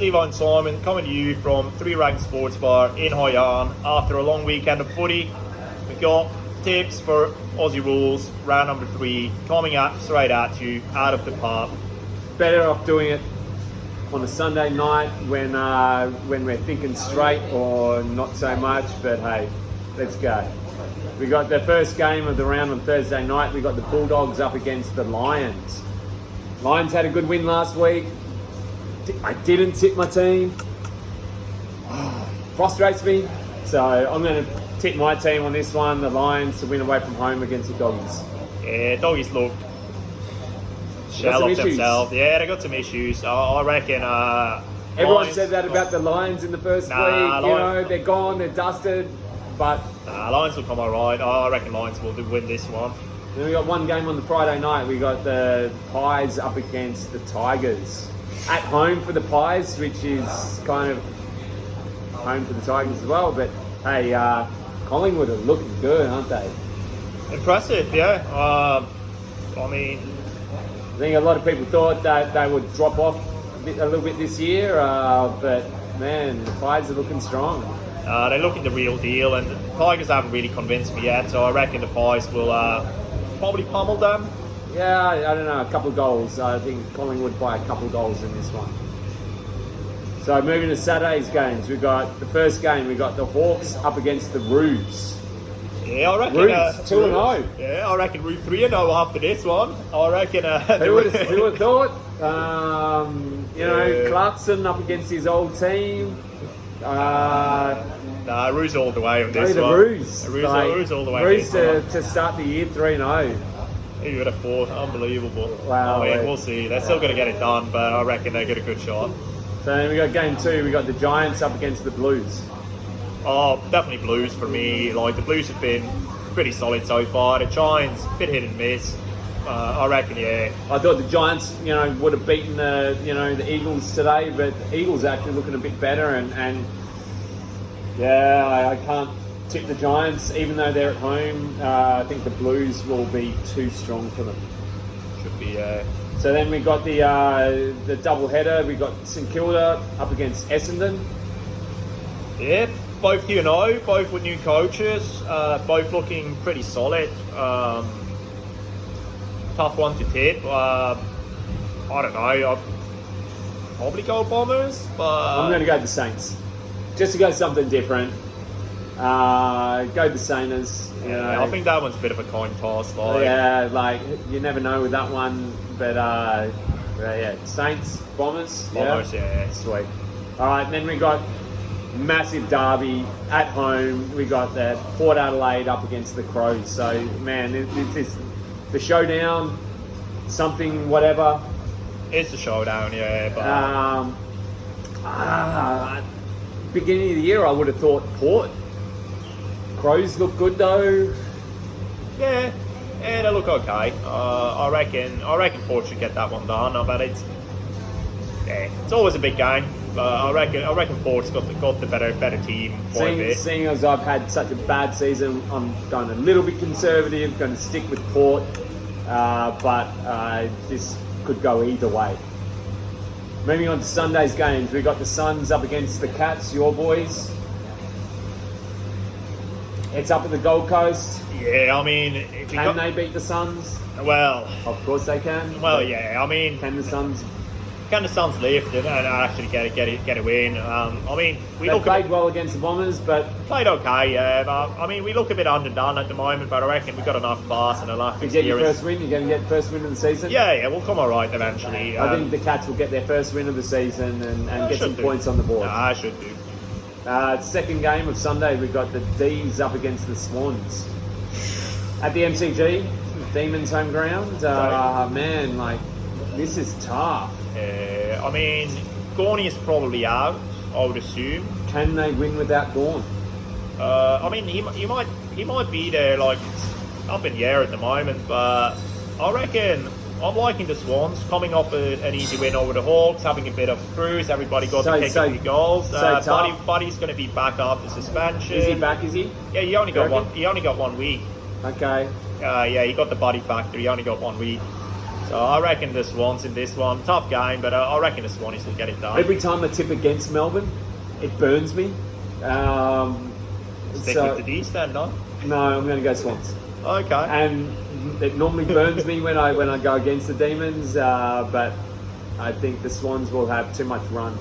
Levi and Simon coming to you from 3 Rank Sports Bar in High Yarn after a long weekend of footy. We've got tips for Aussie rules, round number 3, coming up straight at you, out of the pub. Better off doing it on a Sunday night when we're thinking straight or not so much, but hey, let's go. We got the first game of the round on Thursday night. We got the Bulldogs up against the Lions. Lions had a good win last week. I didn't tip my team. Frustrates me. So I'm going to tip my team on this one, the Lions, to win away from home against the Doggies. Yeah, Doggies look shell of themselves. Yeah, they got some issues. I reckon. Everyone Lions, said that about the Lions in the first week. You know, they're gone, they're dusted. But Lions will come alright. I reckon Lions will win this one. Then we got one game on the Friday night. We got the Pies up against the Tigers. At home for the Pies, which is kind of home for the Tigers as well. But hey, Collingwood are looking good, aren't they? Impressive, yeah. I mean, I think a lot of people thought that they would drop off a little bit this year, but man, the Pies are looking strong. They look in the real deal, and the Tigers haven't really convinced me yet, so I reckon the Pies will probably pummel them. Yeah, I don't know, a couple of goals. I think Collingwood by a couple of goals in this one. So moving to Saturday's games, we got the first game, we got the Hawks up against the Roos. Yeah, I reckon. Roos 2-0. Yeah, I reckon Roos 3-0 after this one. I reckon. Who would have thought? Clarkson up against his old team. Roos all the way on this the one. Roos. Roos all the way. Roos to start the year 3-0. Who would have thought? Unbelievable. Wow. I mean, we'll see. They're still going to get it done, but I reckon they get a good shot. So then we got game 2. We got the Giants up against the Blues. Oh, definitely Blues for me. Like, the Blues have been pretty solid so far. The Giants, a bit hit and miss. I reckon, yeah. I thought the Giants, would have beaten the Eagles today, but the Eagles are actually looking a bit better, and I can't tip the Giants, even though they're at home. I think the Blues will be too strong for them. Should be, So then we got the double header. We got St Kilda up against Essendon. Yeah, both both with new coaches, both looking pretty solid. Tough one to tip. I don't know. I'll probably go Bombers, but I'm going to go the Saints, just to go something different. Go the Saints. I think that one's a bit of a coin toss. Like you never know with that one, but Saints, Bombers. Yeah. Sweet. All right, and then we got massive derby at home. We got the Port Adelaide up against the Crows. So man, it's the showdown. Something whatever. It's a showdown, yeah. But beginning of the year, I would have thought Port. Crows look good though. Yeah, they look okay. I reckon Port should get that one done. But it's always a big game. I reckon Port's got the better team. Seeing as I've had such a bad season, I'm going a little bit conservative. Going to stick with Port, but this could go either way. Moving on to Sunday's games, we got the Suns up against the Cats, your boys. It's up at the Gold Coast. Yeah, I mean, can they beat the Suns? Well, of course they can. Well, yeah, I mean, can the Suns lift and actually get a win? I mean, they played well against the Bombers, but played okay. Yeah, but I mean, we look a bit underdone at the moment, but I reckon we've got enough class and enough experience. You get your first win. You're going to get first win of the season. Yeah, we'll come all right eventually. I think the Cats will get their first win of the season and get some points on the board. I should do. Second game of Sunday, we've got the D's up against the Swans at the MCG, Demons home ground. Man, like this is tough. I mean, Gorney is probably out, I would assume. Can they win without Gorn? I mean, he might be there. Like, it's up in the air at the moment, but I reckon I'm liking the Swans coming off an easy win over the Hawks, having a bit of cruise. Everybody got to kick a few goals. Buddy's going to be back after suspension. Is he back? Is he? Yeah, he only got 1 week. Okay. Yeah, he got the body factor. He only got 1 week. So I reckon the Swans in this one. Tough game, but I reckon the Swannies will get it done. Every time I tip against Melbourne, it burns me. Stick so, with the D's then, no? No, I'm going to go Swans. Okay. And it normally burns me when I go against the Demons, but I think the Swans will have too much run.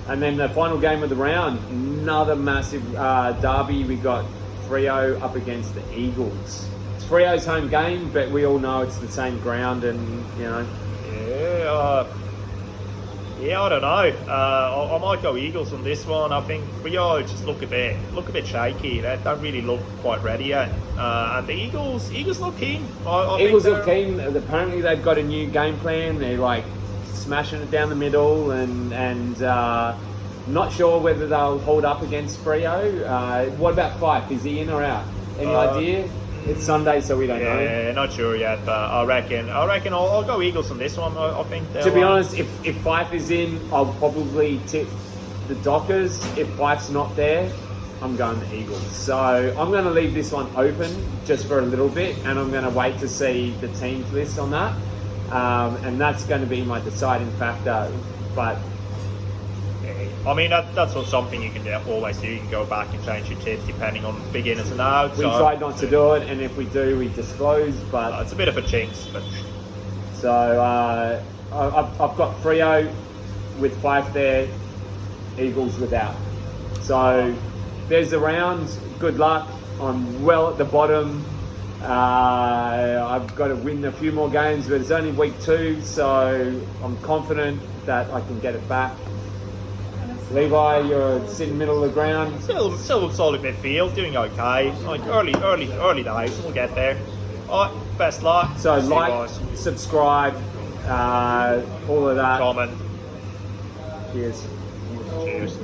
And then the final game of the round, another massive derby. We got Freo up against the Eagles. It's Freo's home game, but we all know it's the same ground, and you know. Yeah, I don't know. I might go Eagles on this one. I think Freo just look a bit shaky. They don't really look quite ready yet. And the Eagles look keen. Eagles look keen. Apparently, they've got a new game plan. They're like smashing it down the middle, and not sure whether they'll hold up against Freo. What about Fife? Is he in or out? Any idea? It's Sunday, so we don't know. Yeah, not sure yet, but I reckon I'll go Eagles on this one. I think. To be honest, if Fife is in, I'll probably tip the Dockers. If Fife's not there, I'm going the Eagles. So I'm going to leave this one open just for a little bit, and I'm going to wait to see the teams list on that, and that's going to be my deciding factor. But I mean, that's not something you can always do. You can go back and change your tips depending on beginners and outs. We try not to do it, and if we do, we disclose. But it's a bit of a jinx. But so I've got Freo with Fife there, Eagles without. So there's the round. Good luck. I'm well at the bottom. I've got to win a few more games, but it's only week 2, so I'm confident that I can get it back. Levi, you're sitting middle of the ground. Still solid midfield, doing okay. Like early days, we'll get there. All right, best luck. So See like, subscribe, all of that. comment. Cheers. Cheers.